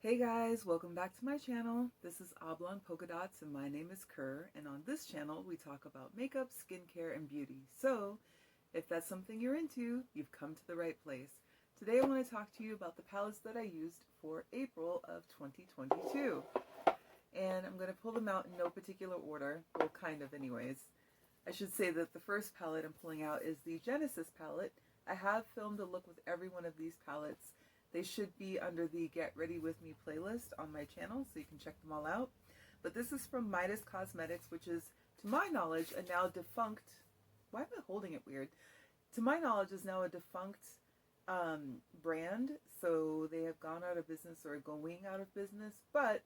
Hey guys, welcome back to my channel. This is Oblong Polka Dots and my name is Kerr, and on this channel we talk about makeup, skincare, and beauty. So if that's something you're into, you've come to the right place. Today I want to talk to you about the palettes that I used for April of 2022. And I'm going to pull them out in no particular order, well kind of anyways. I should say that the first palette I'm pulling out is the Genesis palette. I have filmed a look with every one of these palettes. They should be under the Get Ready With Me playlist on my channel, so you can check them all out. But this is from Midas Cosmetics, which is, to my knowledge, a now defunct, why am I holding it weird? To my knowledge, is now a defunct brand, so they have gone out of business or are going out of business, but,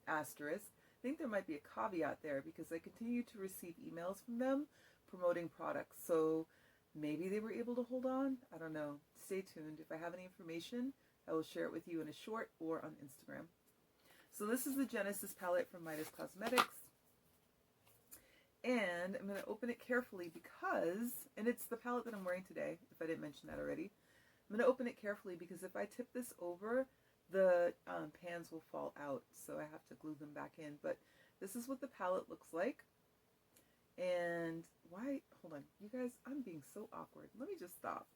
asterisk, I think there might be a caveat there because I continue to receive emails from them promoting products, so maybe they were able to hold on. I don't know. Stay tuned. If I have any information, I will share it with you in a short or on Instagram. So this is the Genesis palette from Midas Cosmetics. And I'm going to open it carefully because, and it's the palette that I'm wearing today, if I didn't mention that already. I'm going to open it carefully because if I tip this over, the pans will fall out. So I have to glue them back in. But this is what the palette looks like. And why, hold on, you guys, I'm being so awkward. Let me just stop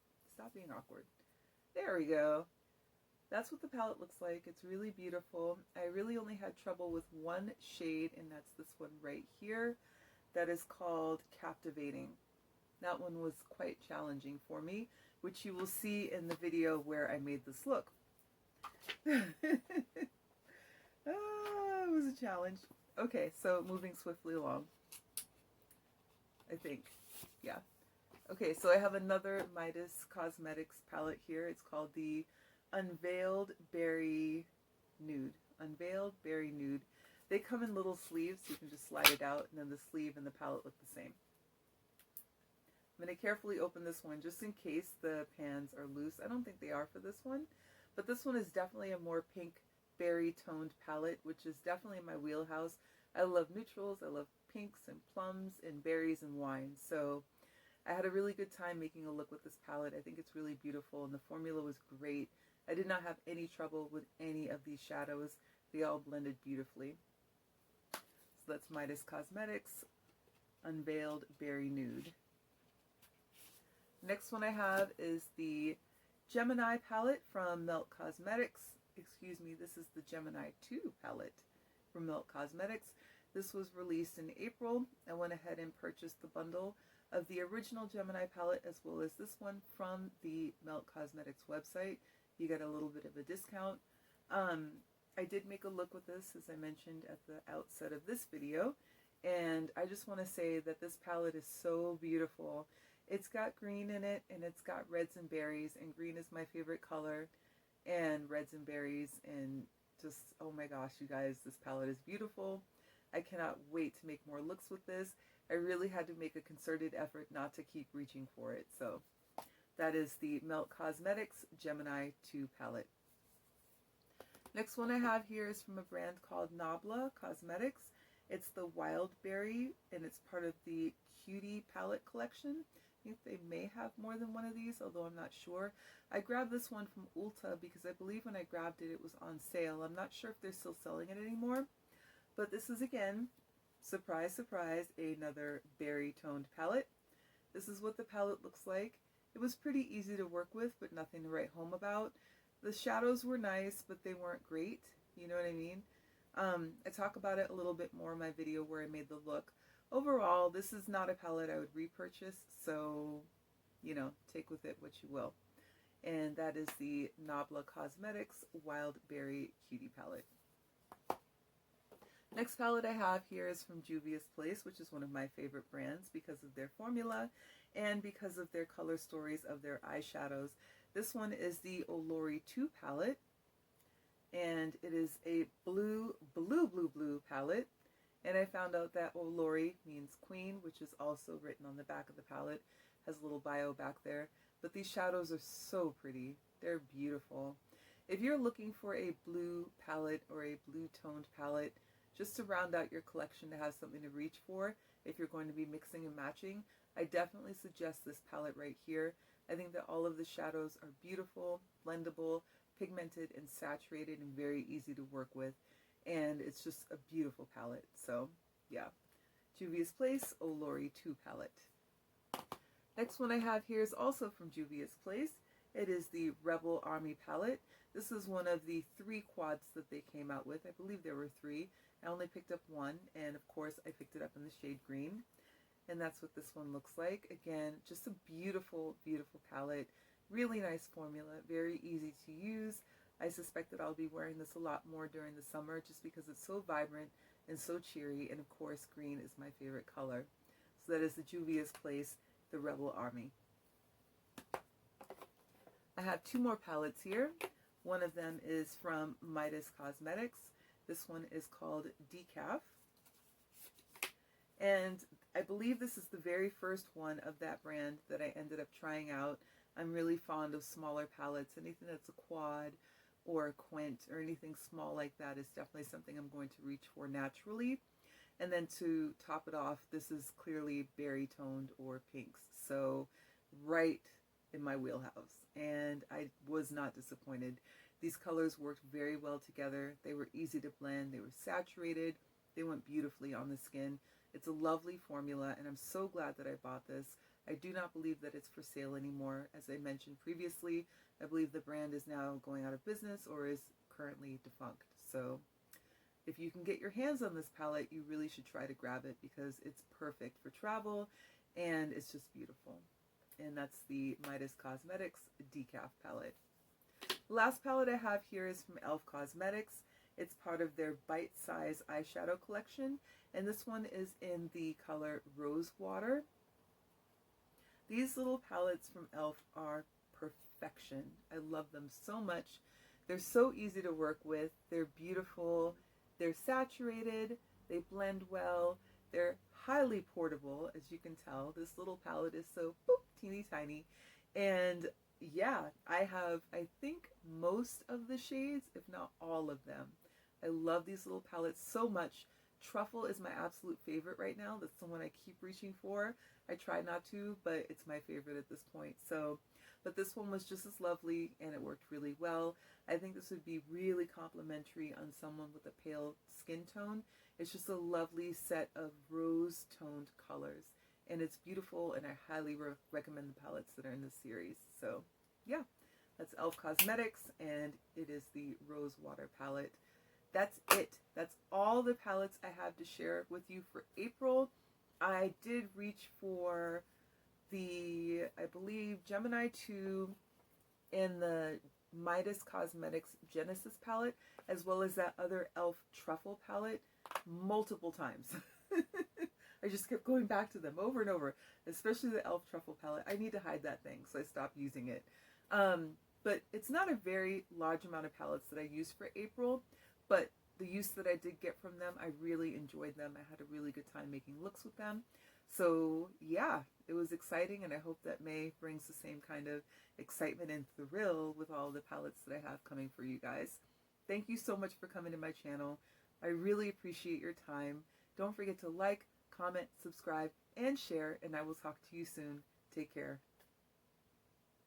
being awkward. There we go. That's what the palette looks like. It's really beautiful. I really only had trouble with one shade, and that's this one right here. That is called Captivating. That one was quite challenging for me, which you will see in the video where I made this look. It was a challenge. Okay, so moving swiftly along. I think, yeah. Okay, so I have another Midas Cosmetics palette here. It's called the Unveiled Berry Nude. Unveiled Berry Nude. They come in little sleeves, so you can just slide it out, and then the sleeve and the palette look the same. I'm going to carefully open this one just in case the pans are loose. I don't think they are for this one, but this one is definitely a more pink berry toned palette, which is definitely in my wheelhouse. I love neutrals, I love pinks and plums and berries and wine, so I had a really good time making a look with this palette. I think it's really beautiful and the formula was great. I did not have any trouble with any of these shadows. They all blended beautifully. So that's Midas Cosmetics Unveiled Berry Nude. Next one I have is the Gemini palette from Melt Cosmetics. Excuse me, this is the Gemini 2 palette from Melt Cosmetics. This was released in April. I went ahead and purchased the bundle of the original Gemini palette as well as this one from the Melt Cosmetics website. You get a little bit of a discount. I did make a look with this, as I mentioned at the outset of this video, and I just want to say that this palette is so beautiful. It's got green in it, and it's got reds and berries, and green is my favorite color, and reds and berries, and just, oh my gosh, you guys, this palette is beautiful. I cannot wait to make more looks with this. I really had to make a concerted effort not to keep reaching for it. So that is the Melt Cosmetics Gemini 2 palette. Next one I have here is from a brand called Nabla Cosmetics. It's the Wild Berry, and it's part of the Cutie palette collection. I think they may have more than one of these, although I'm not sure. I grabbed this one from Ulta because I believe when I grabbed it, it was on sale. I'm not sure if they're still selling it anymore. But this is, again, surprise, surprise, another berry toned palette. This is what the palette looks like. It was pretty easy to work with, but nothing to write home about. The shadows were nice, but they weren't great. You know what I mean? I talk about it a little bit more in my video where I made the look. Overall, this is not a palette I would repurchase, so, you know, take with it what you will. And that is the Nabla Cosmetics Wild Berry Cutie palette. Next palette I have here is from Juvia's Place, which is one of my favorite brands because of their formula and because of their color stories of their eyeshadows. This one is the Olori 2 palette, and it is a blue palette. And I found out that Olori means queen, which is also written on the back of the palette. Has a little bio back there. But these shadows are so pretty. They're beautiful. If you're looking for a blue palette or a blue toned palette, just to round out your collection to have something to reach for, if you're going to be mixing and matching, I definitely suggest this palette right here. I think that all of the shadows are beautiful, blendable, pigmented and saturated and very easy to work with. And it's just a beautiful palette. So yeah, Juvia's Place Olori 2 palette. Next one I have here is also from Juvia's Place. It is the Rebel Army palette. This is one of the 3 quads that they came out with. I believe there were 3. I only picked up one, and of course I picked it up in the shade green. And that's what this one looks like. Again, just a beautiful, beautiful palette. Really nice formula, very easy to use. I suspect that I'll be wearing this a lot more during the summer just because it's so vibrant and so cheery. And of course, green is my favorite color. So that is the Juvia's Place, the Rebel Army. I have 2 more palettes here. One of them is from Midas Cosmetics. This one is called Decaf. And I believe this is the very first one of that brand that I ended up trying out. I'm really fond of smaller palettes. Anything that's a quad or a quint or anything small like that is definitely something I'm going to reach for naturally. And then to top it off, this is clearly berry toned or pinks. So right in my wheelhouse. And I was not disappointed. These colors worked very well together. They were easy to blend. They were saturated. They went beautifully on the skin. It's a lovely formula, and I'm so glad that I bought this. I do not believe that it's for sale anymore. As I mentioned previously, I believe the brand is now going out of business or is currently defunct. So if you can get your hands on this palette, you really should try to grab it because it's perfect for travel and it's just beautiful. And that's the Midas Cosmetics Decaf palette. The last palette I have here is from e.l.f. Cosmetics. It's part of their bite-size eyeshadow collection, and this one is in the color Rose Water. These little palettes from e.l.f. are perfection. I love them so much. They're so easy to work with. They're beautiful. They're saturated. They blend well. They're highly portable, as you can tell. This little palette is so boop, teeny tiny. And yeah, I have, I think, most of the shades, if not all of them. I love these little palettes so much. Truffle is my absolute favorite right now. That's the one I keep reaching for. I try not to, but it's my favorite at this point. So, but this one was just as lovely and it worked really well. I think this would be really complimentary on someone with a pale skin tone. It's just a lovely set of rose toned colors. And it's beautiful, and I highly recommend the palettes that are in this series. So yeah, that's e.l.f. Cosmetics, and it is the Rose Water palette. That's it. That's all the palettes I have to share with you for April. I did reach for the, I believe, Gemini 2 and the Midas Cosmetics Genesis palette, as well as that other e.l.f. Truffle palette multiple times. I just kept going back to them over and over, especially the e.l.f. Truffle palette. I need to hide that thing, so I stopped using it. But it's not a very large amount of palettes that I use for April, but the use that I did get from them, I really enjoyed them. I had a really good time making looks with them. So yeah, it was exciting, and I hope that May brings the same kind of excitement and thrill with all the palettes that I have coming for you guys. Thank you so much for coming to my channel. I really appreciate your time. Don't forget to like, comment, subscribe, and share, and I will talk to you soon. Take care.